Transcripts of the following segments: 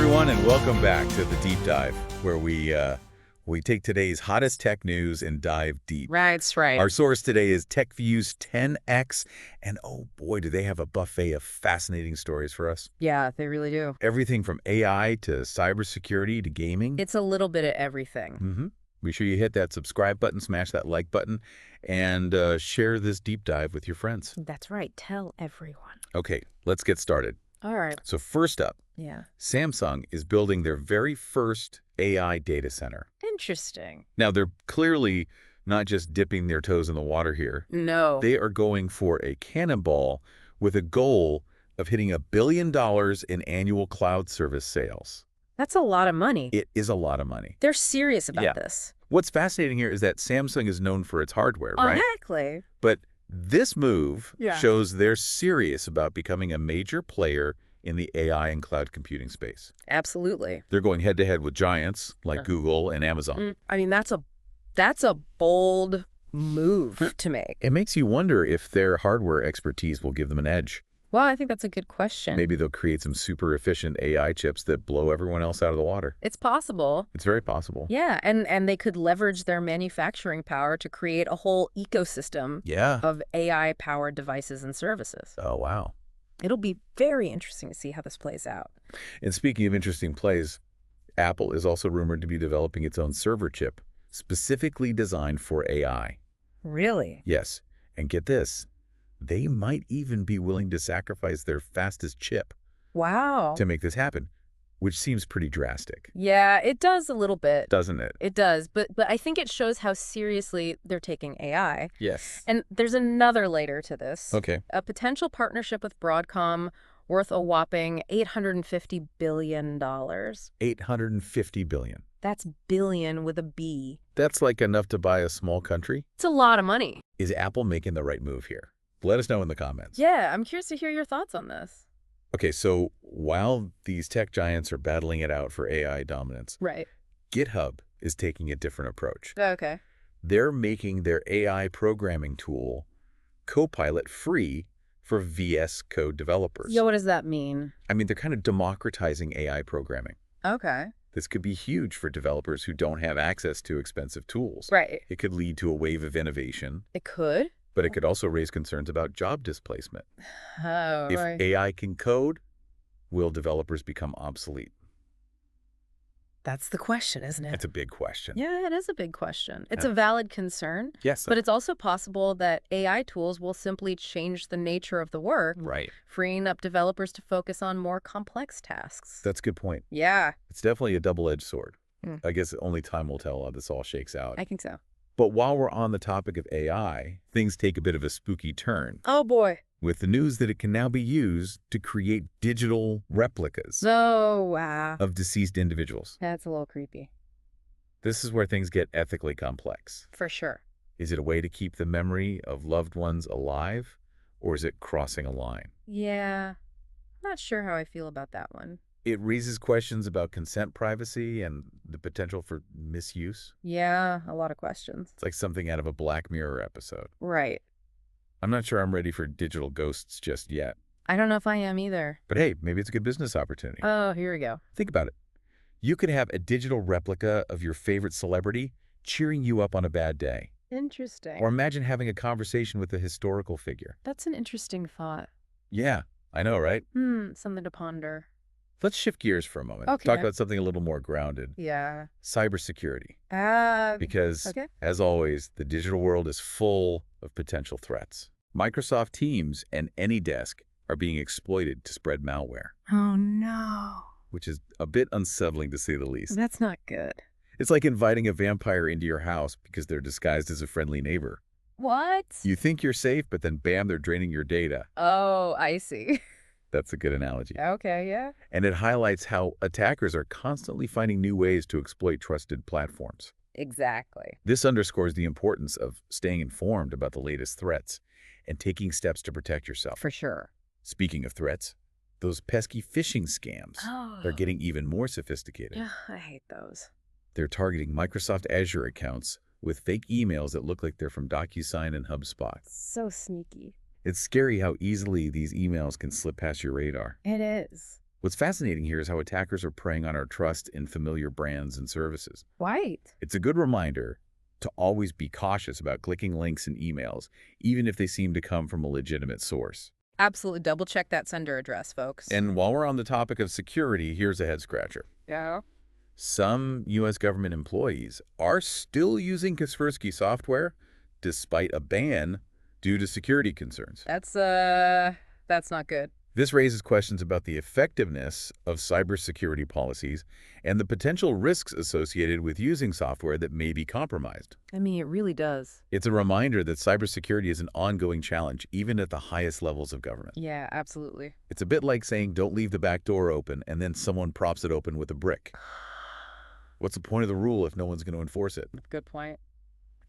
everyone, and welcome back to the Deep Dive, where we take today's hottest tech news and dive deep. That's right. Our source today is TechView's 10X, and oh boy, do they have a buffet of fascinating stories for us. Yeah, they really do. Everything from AI to cybersecurity to gaming. It's a little bit of everything. Mm-hmm. Be sure you hit that subscribe button, smash that like button, and share this deep dive with your friends. That's right. Tell everyone. Okay, let's get started. All right. So first up, Yeah. Samsung is building their very first AI data center. Interesting. Now, they're clearly not just dipping their toes in the water here. No. They are going for a cannonball with a goal of hitting $1 billion in annual cloud service sales. That's a lot of money. It is a lot of money. They're serious about this. What's fascinating here is that Samsung is known for its hardware, right? Exactly. But this move Yeah. shows they're serious about becoming a major player in the AI and cloud computing space. Absolutely. They're going head-to-head with giants like Google and Amazon. I mean, that's a bold move to make. It makes you wonder if their hardware expertise will give them an edge. Well, I think that's a good question. Maybe they'll create some super efficient AI chips that blow everyone else out of the water. It's possible. It's very possible. Yeah, and they could leverage their manufacturing power to create a whole ecosystem Yeah. of AI-powered devices and services. Oh, wow. It'll be very interesting to see how this plays out. And speaking of interesting plays, Apple is also rumored to be developing its own server chip, specifically designed for AI. Really? Yes. And get this, they might even be willing to sacrifice their fastest chip Wow. to make this happen, which seems pretty drastic, Yeah, it does a little bit. doesn't it? It does, but I think it shows how seriously they're taking AI. Yes. And there's another layer to this. Okay. A potential partnership with Broadcom worth a whopping $850 billion. $850 billion. That's billion with a B. That's like enough to buy a small country. It's a lot of money. Is Apple making the right move here? Let us know in the comments. Yeah, I'm curious to hear your thoughts on this. Okay, so while these tech giants are battling it out for AI dominance, Right. GitHub is taking a different approach. Okay. They're making their AI programming tool, Copilot, free for VS Code developers. Yo, what does that mean? I mean, they're kind of democratizing AI programming. Okay. This could be huge for developers who don't have access to expensive tools. Right. It could lead to a wave of innovation, It could. but it could also raise concerns about job displacement. Oh, If right. AI can code, will developers become obsolete? That's the question, isn't it? That's a big question. Yeah, it is a big question. It's Yeah. a valid concern, Yes. but it's also possible that AI tools will simply change the nature of the work, Right. freeing up developers to focus on more complex tasks. That's a good point. Yeah, It's definitely a double-edged sword. Hmm. I guess only time will tell how this all shakes out. I think so. But while we're on the topic of AI, things take a bit of a spooky turn Oh, boy. with the news that it can now be used to create digital replicas Oh, wow. of deceased individuals. That's a little creepy. This is where things get ethically complex. For sure. Is it a way to keep the memory of loved ones alive, or is it crossing a line? Yeah. Not sure how I feel about that one. It raises questions about consent privacy and the potential for misuse. Yeah, a lot of questions. It's like something out of a Black Mirror episode. Right. I'm not sure I'm ready for digital ghosts just yet. I don't know if I am either. But hey, maybe it's a good business opportunity. Oh, here we go. Think about it. You could have a digital replica of your favorite celebrity cheering you up on a bad day. Interesting. Or imagine having a conversation with a historical figure. That's an interesting thought. Yeah, I know, right? Something to ponder. Let's shift gears for a moment. Okay. Talk about something a little more grounded. Yeah. Cybersecurity. Because, Okay. as always, the digital world is full of potential threats. Microsoft Teams and AnyDesk are being exploited to spread malware, Oh, no. which is a bit unsettling to say the least. That's not good. It's like inviting a vampire into your house because they're disguised as a friendly neighbor. What? You think you're safe, but then bam, they're draining your data. Oh, I see. That's a good analogy. Okay, yeah. And it highlights how attackers are constantly finding new ways to exploit trusted platforms. Exactly. This underscores the importance of staying informed about the latest threats and taking steps to protect yourself. For sure. Speaking of threats, those pesky phishing scams are getting even more sophisticated. Yeah, I hate those. They're targeting Microsoft Azure accounts with fake emails that look like they're from DocuSign and HubSpot. So sneaky. It's scary how easily these emails can slip past your radar. It is. What's fascinating here is how attackers are preying on our trust in familiar brands and services. Right. It's a good reminder to always be cautious about clicking links in emails, even if they seem to come from a legitimate source. Absolutely double check that sender address, folks. And while we're on the topic of security, here's a head-scratcher. Yeah. Some U.S. government employees are still using Kaspersky software despite a ban due to security concerns. That's not good. This raises questions about the effectiveness of cybersecurity policies and the potential risks associated with using software that may be compromised. I mean, it really does. It's a reminder that cybersecurity is an ongoing challenge, even at the highest levels of government. Yeah, absolutely. It's a bit like saying, don't leave the back door open, and then someone props it open with a brick. What's the point of the rule if no one's going to enforce it? Good point.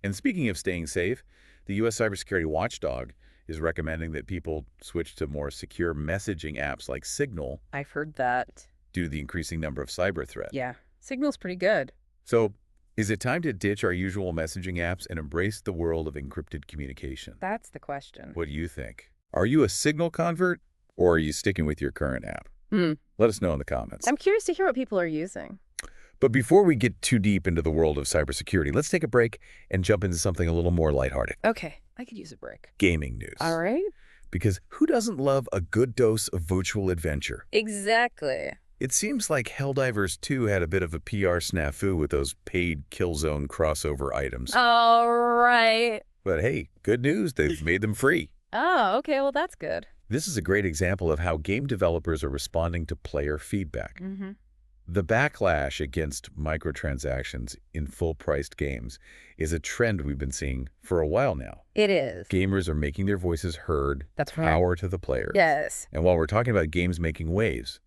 And speaking of staying safe, the U.S. cybersecurity watchdog is recommending that people switch to more secure messaging apps like Signal I've heard that. due to the increasing number of cyber threats. Yeah, Signal's pretty good. So, is it time to ditch our usual messaging apps and embrace the world of encrypted communication? That's the question. What do you think? Are you a Signal convert, or are you sticking with your current app? Let us know in the comments. I'm curious to hear what people are using. But before we get too deep into the world of cybersecurity, let's take a break and jump into something a little more lighthearted. Okay, I could use a break. Gaming news. All right. Because who doesn't love a good dose of virtual adventure? Exactly. It seems like Helldivers 2 had a bit of a PR snafu with those paid Killzone crossover items. All right. But hey, good news, they've made them free. Oh, okay, well, that's good. This is a great example of how game developers are responding to player feedback. Mm-hmm. The backlash against microtransactions in full-priced games is a trend we've been seeing for a while now. It is. Gamers are making their voices heard, That's right. power to the player. Yes. And while we're talking about games making waves,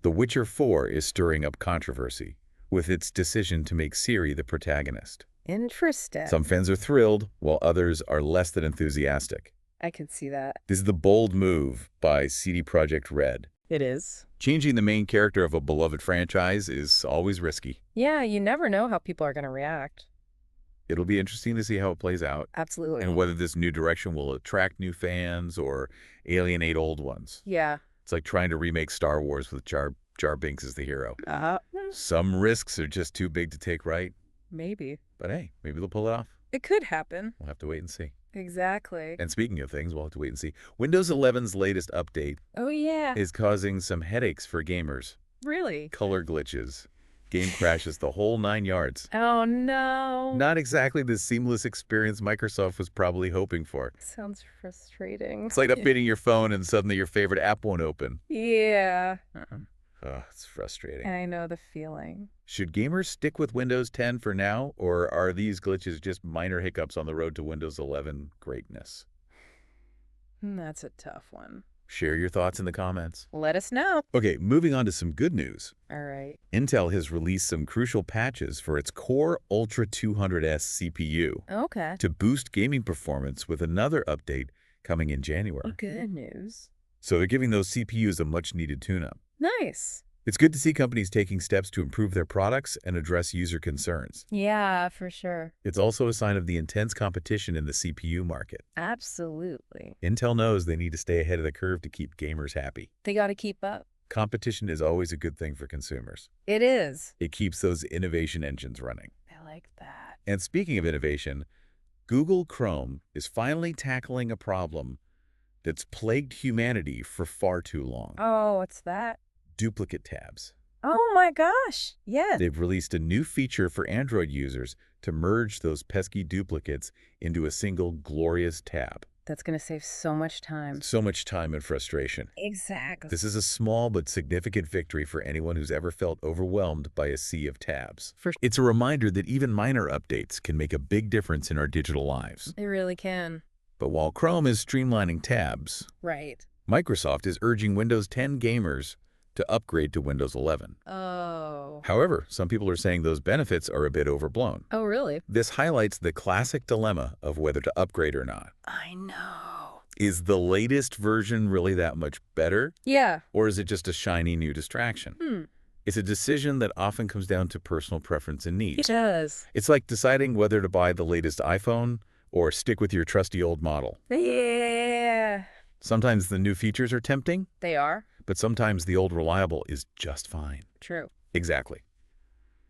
The Witcher 4 is stirring up controversy with its decision to make Ciri the protagonist. Interesting. Some fans are thrilled, while others are less than enthusiastic. I can see that. This is the bold move by CD Projekt Red. It is. Changing the main character of a beloved franchise is always risky. Yeah, you never know how people are going to react. It'll be interesting to see how it plays out Absolutely. and whether this new direction will attract new fans or alienate old ones. Yeah. It's like trying to remake Star Wars with Jar Binks as the hero. Uh-huh. Some risks are just too big to take right, Maybe. but hey, maybe they'll pull it off. It could happen. We'll have to wait and see. Exactly. And speaking of things, we'll have to wait and see. Windows 11's latest update Oh, yeah. is causing some headaches for gamers. Really? Color glitches. Game crashes, the whole 9 yards. Oh, no. Not exactly the seamless experience Microsoft was probably hoping for. Sounds frustrating. It's like updating your phone and suddenly your favorite app won't open. Yeah. Oh, it's frustrating. I know the feeling. Should gamers stick with Windows 10 for now, or are these glitches just minor hiccups on the road to Windows 11 greatness? That's a tough one. Share your thoughts in the comments. Let us know. Okay, moving on to some good news. All right. Intel has released some crucial patches for its Core Ultra 200S CPU Okay. to boost gaming performance, with another update coming in January. Good news. So they're giving those CPUs a much-needed tune-up. Nice. It's good to see companies taking steps to improve their products and address user concerns. Yeah, for sure. It's also a sign of the intense competition in the CPU market. Absolutely. Intel knows they need to stay ahead of the curve to keep gamers happy. They got to keep up. Competition is always a good thing for consumers. It is. It keeps those innovation engines running. I like that. And speaking of innovation, Google Chrome is finally tackling a problem that's plagued humanity for far too long. Oh, what's that? Duplicate tabs. Oh my gosh. Yes. They've released a new feature for Android users to merge those pesky duplicates into a single glorious tab. That's going to save so much time. So much time and frustration. Exactly. This is a small but significant victory for anyone who's ever felt overwhelmed by a sea of tabs. It's a reminder that even minor updates can make a big difference in our digital lives. It really can. But while Chrome is streamlining tabs, Right. Microsoft is urging Windows 10 gamers to upgrade to Windows 11. Oh. However, some people are saying those benefits are a bit overblown. Oh, really? This highlights the classic dilemma of whether to upgrade or not. I know. Is the latest version really that much better? Yeah. Or is it just a shiny new distraction? It's a decision that often comes down to personal preference and need. It does. It's like deciding whether to buy the latest iPhone or stick with your trusty old model. Yeah. Sometimes the new features are tempting, They are? but sometimes the old reliable is just fine. True. Exactly.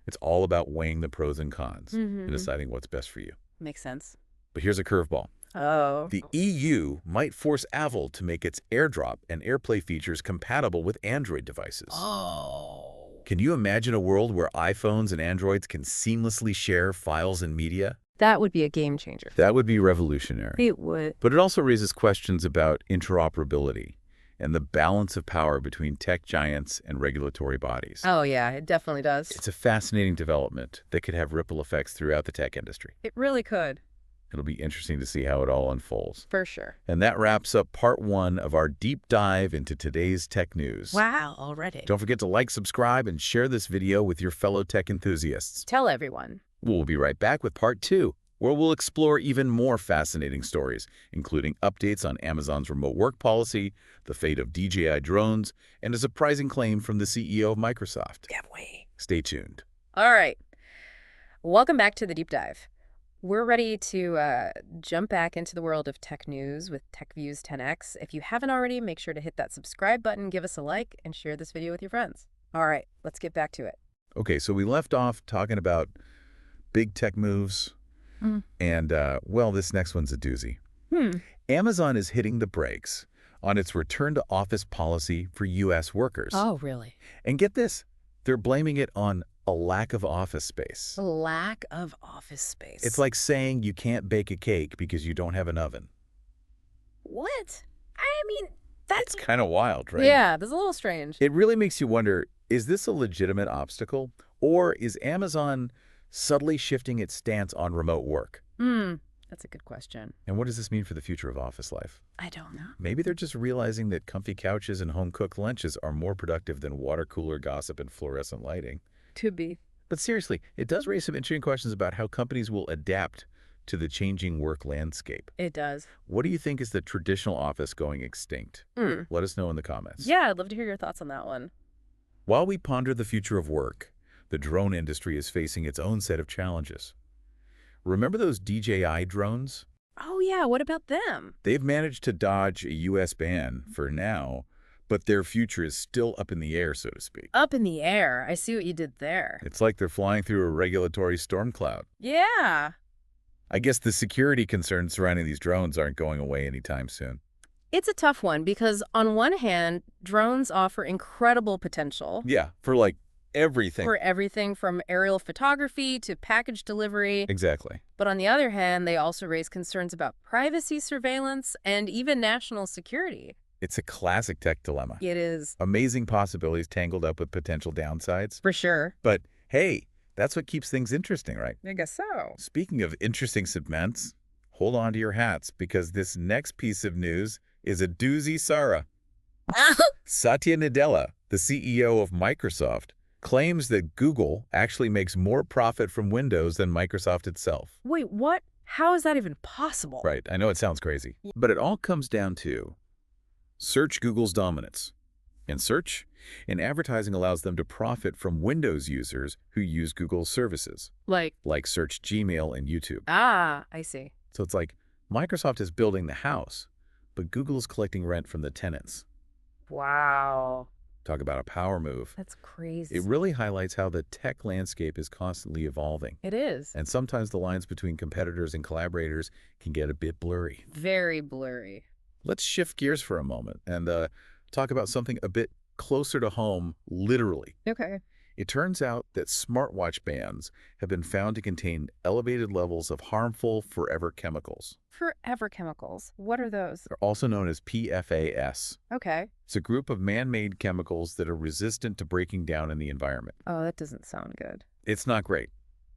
It's all about weighing the pros and cons and Mm-hmm. deciding what's best for you. Makes sense. But here's a curveball. Oh. The EU might force Apple to make its AirDrop and AirPlay features compatible with Android devices. Oh. Can you imagine a world where iPhones and Androids can seamlessly share files and media? That would be a game changer. That would be revolutionary. It would. But it also raises questions about interoperability and the balance of power between tech giants and regulatory bodies. Oh, yeah, it definitely does. It's a fascinating development that could have ripple effects throughout the tech industry. It really could. It'll be interesting to see how it all unfolds. For sure. And that wraps up part 1 of our deep dive into today's tech news. Wow, already. Don't forget to like, subscribe, and share this video with your fellow tech enthusiasts. Tell everyone. We'll be right back with part 2, where we'll explore even more fascinating stories, including updates on Amazon's remote work policy, the fate of DJI drones, and a surprising claim from the CEO of Microsoft. Can't wait. Stay tuned. All right. Welcome back to the deep dive. We're ready to jump back into the world of tech news with TechViews 10X. If you haven't already, make sure to hit that subscribe button, give us a like, and share this video with your friends. All right, let's get back to it. Okay, so we left off talking about big tech moves, and, well, this next one's a doozy. Amazon is hitting the brakes on its return-to-office policy for U.S. workers. Oh, really? And get this, they're blaming it on a lack of office space. A lack of office space. It's like saying you can't bake a cake because you don't have an oven. What? I mean, that's... It's kind of wild, right? Yeah, that's a little strange. It really makes you wonder, is this a legitimate obstacle? Or is Amazon subtly shifting its stance on remote work? That's a good question. And what does this mean for the future of office life? I don't know. Maybe they're just realizing that comfy couches and home-cooked lunches are more productive than water cooler gossip and fluorescent lighting. Could be. But seriously, it does raise some interesting questions about how companies will adapt to the changing work landscape. It does. What do you think is the traditional office going extinct? Let us know in the comments. Yeah, I'd love to hear your thoughts on that one. While we ponder the future of work, the drone industry is facing its own set of challenges. Remember those DJI drones? Oh, yeah, what about them? They've managed to dodge a U.S. ban for now, but their future is still up in the air, so to speak. Up in the air. I see what you did there. It's like they're flying through a regulatory storm cloud. Yeah. I guess the security concerns surrounding these drones aren't going away anytime soon. It's a tough one because on one hand, drones offer incredible potential. Yeah, for like everything. For everything from aerial photography to package delivery. Exactly. But on the other hand, they also raise concerns about privacy surveillance and even national security. It's a classic tech dilemma. It is. Amazing possibilities tangled up with potential downsides. For sure. But hey, that's what keeps things interesting, right? I guess so. Speaking of interesting segments, hold on to your hats because this next piece of news is a doozy, Sarah. Satya Nadella, the CEO of Microsoft, claims that Google actually makes more profit from Windows than Microsoft itself. Wait, what? How is that even possible? Right, I know it sounds crazy, but it all comes down to search Google's dominance. In search, and advertising allows them to profit from Windows users who use Google's services, like Search Gmail and YouTube. Ah, I see. So it's like Microsoft is building the house, but Google is collecting rent from the tenants. Wow. Talk about a power move. That's crazy. It really highlights how the tech landscape is constantly evolving. It is. And sometimes the lines between competitors and collaborators can get a bit blurry. Very blurry. Let's shift gears for a moment and talk about something a bit closer to home, literally. Okay. It turns out that smartwatch bands have been found to contain elevated levels of harmful forever chemicals. Forever chemicals. What are those? They're also known as PFAS. Okay. It's a group of man-made chemicals that are resistant to breaking down in the environment. Oh, that doesn't sound good. It's not great.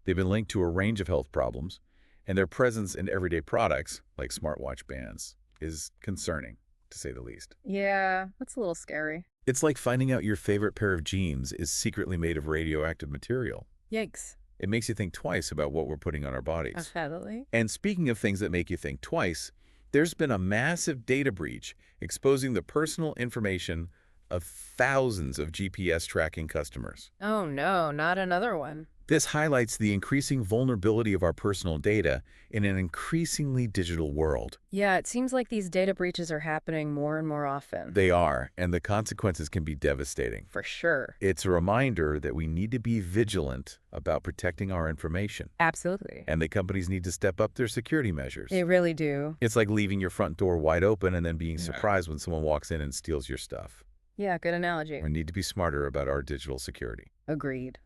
They've been linked to a range of health problems, and their presence in everyday products, like smartwatch bands, is concerning, to say the least. Yeah, that's a little scary. It's like finding out your favorite pair of jeans is secretly made of radioactive material. Yikes. It makes you think twice about what we're putting on our bodies. Absolutely. And speaking of things that make you think twice, there's been a massive data breach exposing the personal information of thousands of GPS tracking customers. Oh no, not another one. This highlights the increasing vulnerability of our personal data in an increasingly digital world. Yeah, it seems like these data breaches are happening more and more often. They are, and the consequences can be devastating. For sure. It's a reminder that we need to be vigilant about protecting our information. Absolutely. And the companies need to step up their security measures. They really do. It's like leaving your front door wide open and then being surprised when someone walks in and steals your stuff. Yeah, good analogy. We need to be smarter about our digital security. Agreed.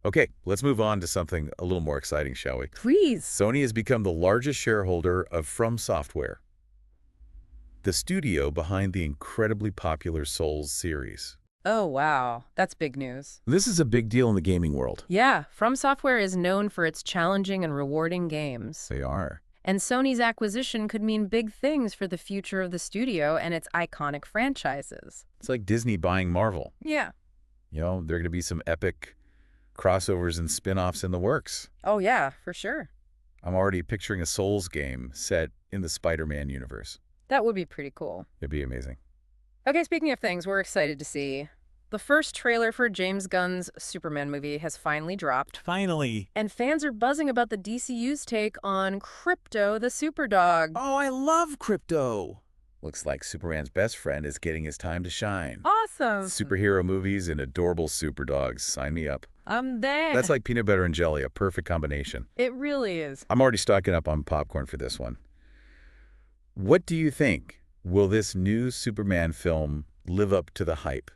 Okay, let's move on to something a little more exciting, shall we? Please. Sony has become the largest shareholder of From Software, the studio behind the incredibly popular Souls series. Oh, wow. That's big news. This is a big deal in the gaming world. Yeah, From Software is known for its challenging and rewarding games. They are. And Sony's acquisition could mean big things for the future of the studio and its iconic franchises. It's like Disney buying Marvel. Yeah. You know, there are going to be some epic crossovers and spin-offs in the works. Oh, yeah, for sure. I'm already picturing a Souls game set in the Spider-Man universe. That would be pretty cool. It'd be amazing. Okay, speaking of things we're excited to see, the first trailer for James Gunn's Superman movie has finally dropped. Finally. And fans are buzzing about the DCU's take on Crypto the Superdog. Oh, I love Crypto. Looks like Superman's best friend is getting his time to shine. Awesome. Superhero movies and adorable superdogs. Sign me up. I'm there. That's like peanut butter and jelly, a perfect combination. It really is. I'm already stocking up on popcorn for this one. What do you think? Will this new Superman film live up to the hype?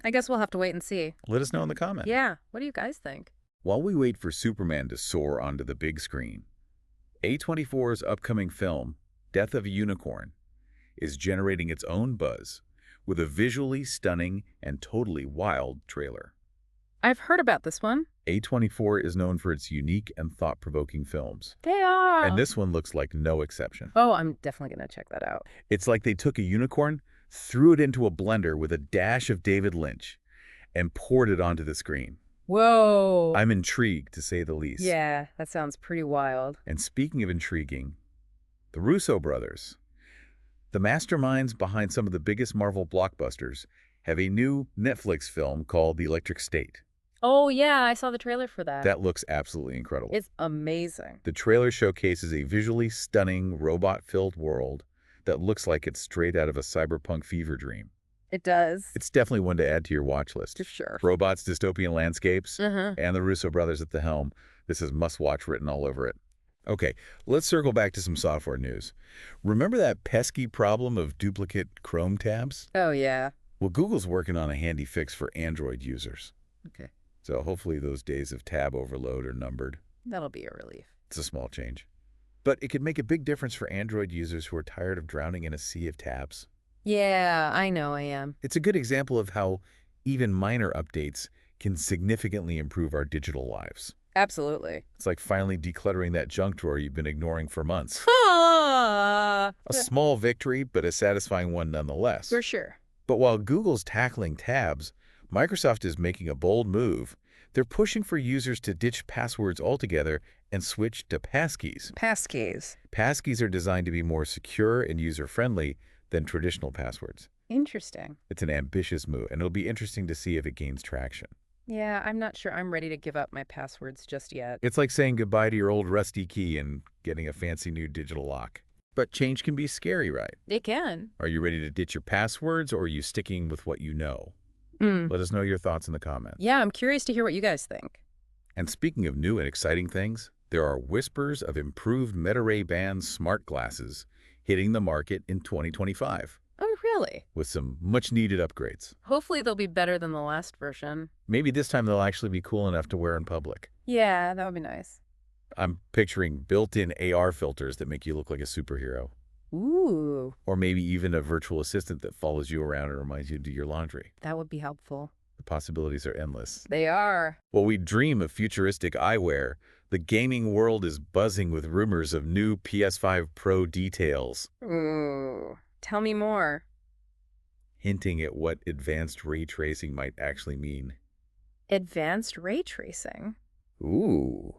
I guess we'll have to wait and see. Let us know in the comments. Yeah, what do you guys think? While we wait for Superman to soar onto the big screen, A24's upcoming film, Death of a Unicorn, is generating its own buzz with a visually stunning and totally wild trailer. I've heard about this one. A24 is known for its unique and thought-provoking films, They are. and this one looks like no exception. Oh, I'm definitely going to check that out. It's like they took a unicorn, threw it into a blender with a dash of David Lynch, and poured it onto the screen. Whoa. I'm intrigued, to say the least. Yeah, that sounds pretty wild. And speaking of intriguing, the Russo brothers, the masterminds behind some of the biggest Marvel blockbusters, have a new Netflix film called The Electric State. Oh, yeah, I saw the trailer for that. That looks absolutely incredible. It's amazing. The trailer showcases a visually stunning, robot-filled world that looks like it's straight out of a cyberpunk fever dream. It does. It's definitely one to add to your watch list. For sure. Robots, dystopian landscapes, Uh-huh. and the Russo brothers at the helm. This is must-watch written all over it. Okay, let's circle back to some software news. Remember that pesky problem of duplicate Chrome tabs? Oh, yeah. Well, Google's working on a handy fix for Android users. Okay. So hopefully those days of tab overload are numbered. That'll be a relief. It's a small change. But it could make a big difference for Android users who are tired of drowning in a sea of tabs. Yeah, I know I am. It's a good example of how even minor updates can significantly improve our digital lives. Absolutely. It's like finally decluttering that junk drawer you've been ignoring for months. For A small victory, but a satisfying one nonetheless. sure. But while Google's tackling tabs, Microsoft is making a bold move. They're pushing for users to ditch passwords altogether and switch to passkeys. Passkeys. Passkeys are designed to be more secure and user-friendly than traditional passwords. Interesting. It's an ambitious move, and it'll be interesting to see if it gains traction. Yeah, I'm not sure I'm ready to give up my passwords just yet. It's like saying goodbye to your old rusty key and getting a fancy new digital lock. But change can be scary, right? It can. Are you ready to ditch your passwords, or are you sticking with what you know? Let us know your thoughts in the comments. Yeah, I'm curious to hear what you guys think. And speaking of new and exciting things, there are whispers of improved Meta-Ray Band smart glasses hitting the market in 2025 Oh, really? with some much-needed upgrades. Hopefully they'll be better than the last version. Maybe this time they'll actually be cool enough to wear in public. Yeah, that would be nice. I'm picturing built-in AR filters that make you look like a superhero. Ooh, Or maybe even a virtual assistant that follows you around and reminds you to do your laundry. that would be helpful. The possibilities are endless. They are. While we dream of futuristic eyewear, the gaming world is buzzing with rumors of new PS5 Pro details, Ooh. Tell me more. hinting at what advanced ray tracing might actually mean. Advanced ray tracing? Ooh.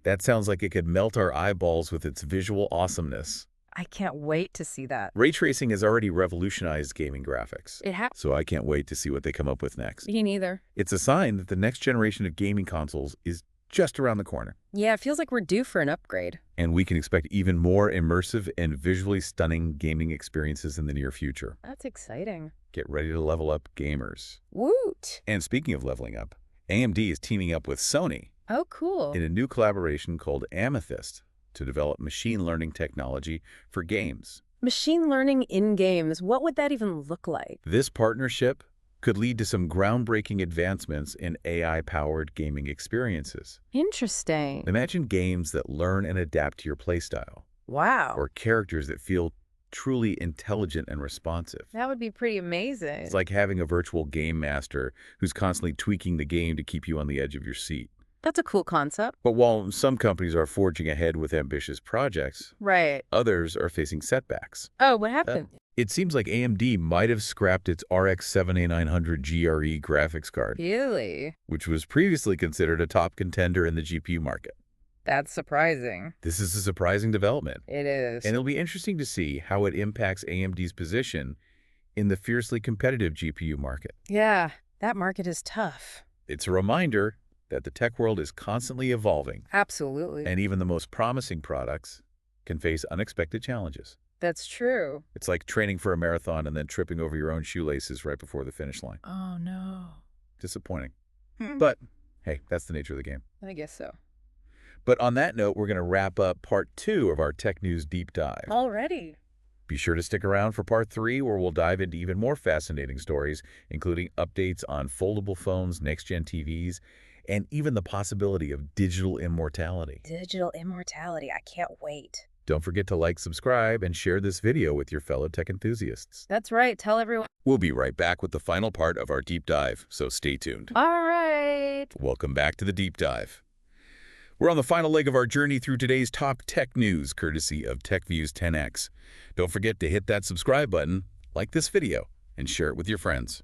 That sounds like it could melt our eyeballs with its visual awesomeness. I can't wait to see that. Ray tracing has already revolutionized gaming graphics, It has. so I can't wait to see what they come up with next. Me neither. It's a sign that the next generation of gaming consoles is just around the corner, Yeah, it feels like we're due for an upgrade. and we can expect even more immersive and visually stunning gaming experiences in the near future. That's exciting. Get ready to level up, gamers. Woot! And speaking of leveling up, AMD is teaming up with Sony Oh, cool. in a new collaboration called Amethyst to develop machine learning technology for games. Machine learning in games, what would that even look like? This partnership could lead to some groundbreaking advancements in AI-powered gaming experiences. Interesting. Imagine games that learn and adapt to your playstyle, Wow. or characters that feel truly intelligent and responsive. That would be pretty amazing. It's like having a virtual game master who's constantly tweaking the game to keep you on the edge of your seat. That's a cool concept. But while some companies are forging ahead with ambitious projects, Right. others are facing setbacks. Oh, what happened? It seems like AMD might have scrapped its RX 7900 GRE graphics card, Really? which was previously considered a top contender in the GPU market. That's surprising. This is a surprising development, It is. and it'll be interesting to see how it impacts AMD's position in the fiercely competitive GPU market. Yeah, that market is tough. It's a reminder that the tech world is constantly evolving, Absolutely. and even the most promising products can face unexpected challenges. That's true. It's like training for a marathon and then tripping over your own shoelaces right before the finish line. Oh, no. Disappointing. Hmm. But, hey, that's the nature of the game. I guess so. But on that note, we're going to wrap up part 2 of our Tech News Deep Dive. Already? Be sure to stick around for part 3, where we'll dive into even more fascinating stories, including updates on foldable phones, next-gen TVs, and even the possibility of digital immortality. Digital immortality. I can't wait. Don't forget to like, subscribe, and share this video with your fellow tech enthusiasts. That's right. Tell everyone. We'll be right back with the final part of our deep dive, so stay tuned. All right. Welcome back to the deep dive. We're on the final leg of our journey through today's top tech news, courtesy of TechViews 10X. Don't forget to hit that subscribe button, like this video, and share it with your friends.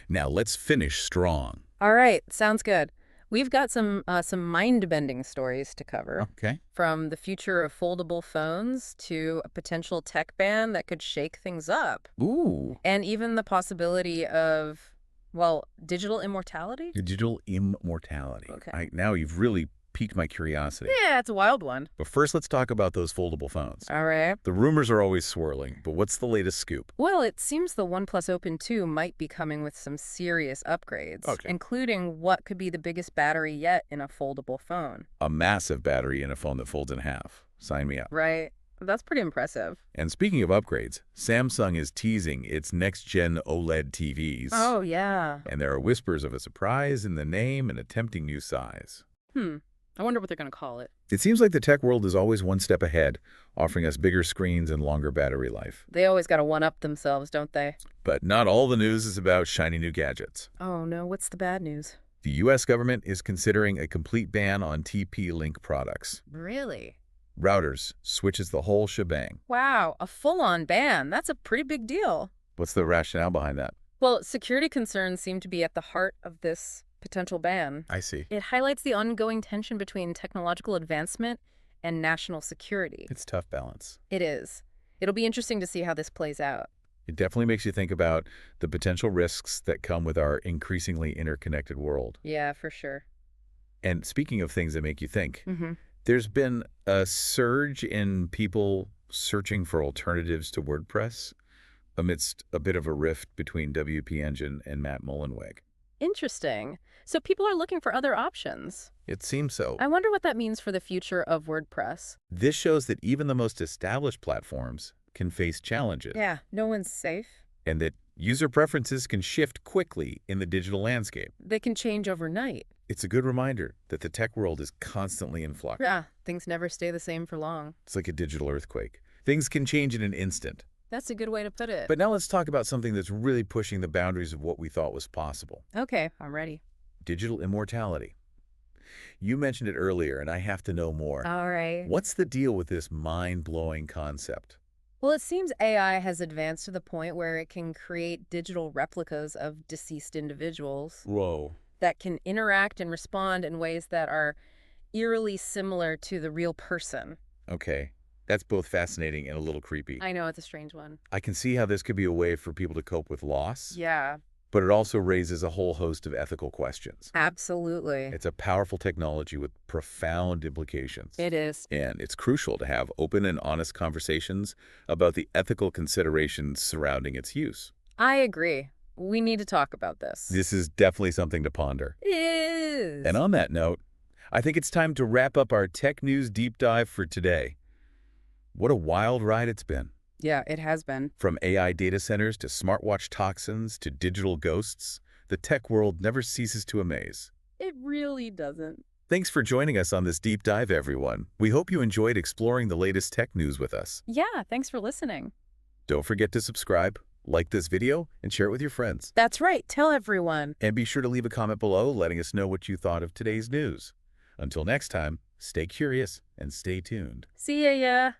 Now let's finish strong. All right. Sounds good. We've got some mind-bending stories to cover. Okay. From the future of foldable phones to a potential tech ban that could shake things up. Ooh. And even the possibility of, well, digital immortality? Digital immortality. Okay. Now you've really piqued my curiosity. Yeah, it's a wild one. But first, let's talk about those foldable phones. All right. The rumors are always swirling, but what's the latest scoop? Well, it seems the OnePlus Open 2 might be coming with some serious upgrades, including what could be the biggest battery yet in a foldable phone. A massive battery in a phone that folds in half. Sign me up. Right. That's pretty impressive. And speaking of upgrades, Samsung is teasing its next-gen OLED TVs. Oh, yeah. And there are whispers of a surprise in the name and a tempting new size. I wonder what they're going to call it. It seems like the tech world is always one step ahead, offering us bigger screens and longer battery life. They always got to one-up themselves, don't they? But not all the news is about shiny new gadgets. Oh, no. What's the bad news? The U.S. government is considering a complete ban on TP-Link products. Really? Routers, switches, the whole shebang. Wow, a full-on ban. That's a pretty big deal. What's the rationale behind that? Well, security concerns seem to be at the heart of this potential ban. I see. It highlights the ongoing tension between technological advancement and national security. It's a tough balance. It is. It'll be interesting to see how this plays out. It definitely makes you think about the potential risks that come with our increasingly interconnected world. Yeah, for sure. And speaking of things that make you think, there's been a surge in people searching for alternatives to WordPress amidst a bit of a rift between WP Engine and Matt Mullenweg. Interesting. So people are looking for other options. It seems so. I wonder what that means for the future of WordPress. This shows that even the most established platforms can face challenges. Yeah, no one's safe. And that user preferences can shift quickly in the digital landscape. They can change overnight. It's a good reminder that the tech world is constantly in flux. Yeah, things never stay the same for long. It's like a digital earthquake. Things can change in an instant. That's a good way to put it. But now let's talk about something that's really pushing the boundaries of what we thought was possible. Okay, I'm ready. Digital immortality. You mentioned it earlier, and I have to know more. All right. What's the deal with this mind-blowing concept? Well, it seems AI has advanced to the point where it can create digital replicas of deceased individuals. Whoa. That can interact and respond in ways that are eerily similar to the real person. Okay. That's both fascinating and a little creepy. I know, it's a strange one. I can see how this could be a way for people to cope with loss, Yeah, but it also raises a whole host of ethical questions. absolutely. It's a powerful technology with profound implications. It is. And it's crucial to have open and honest conversations about the ethical considerations surrounding its use. I agree. We need to talk about this. This is definitely something to ponder. It is. And on that note, I think it's time to wrap up our tech news deep dive for today. What a wild ride it's been. Yeah, it has been. From AI data centers to smartwatch toxins to digital ghosts, the tech world never ceases to amaze. It really doesn't. Thanks for joining us on this deep dive, everyone. We hope you enjoyed exploring the latest tech news with us. Yeah, thanks for listening. Don't forget to subscribe, like this video, and share it with your friends. That's right. Tell everyone. And be sure to leave a comment below letting us know what you thought of today's news. Until next time, stay curious and stay tuned. See ya.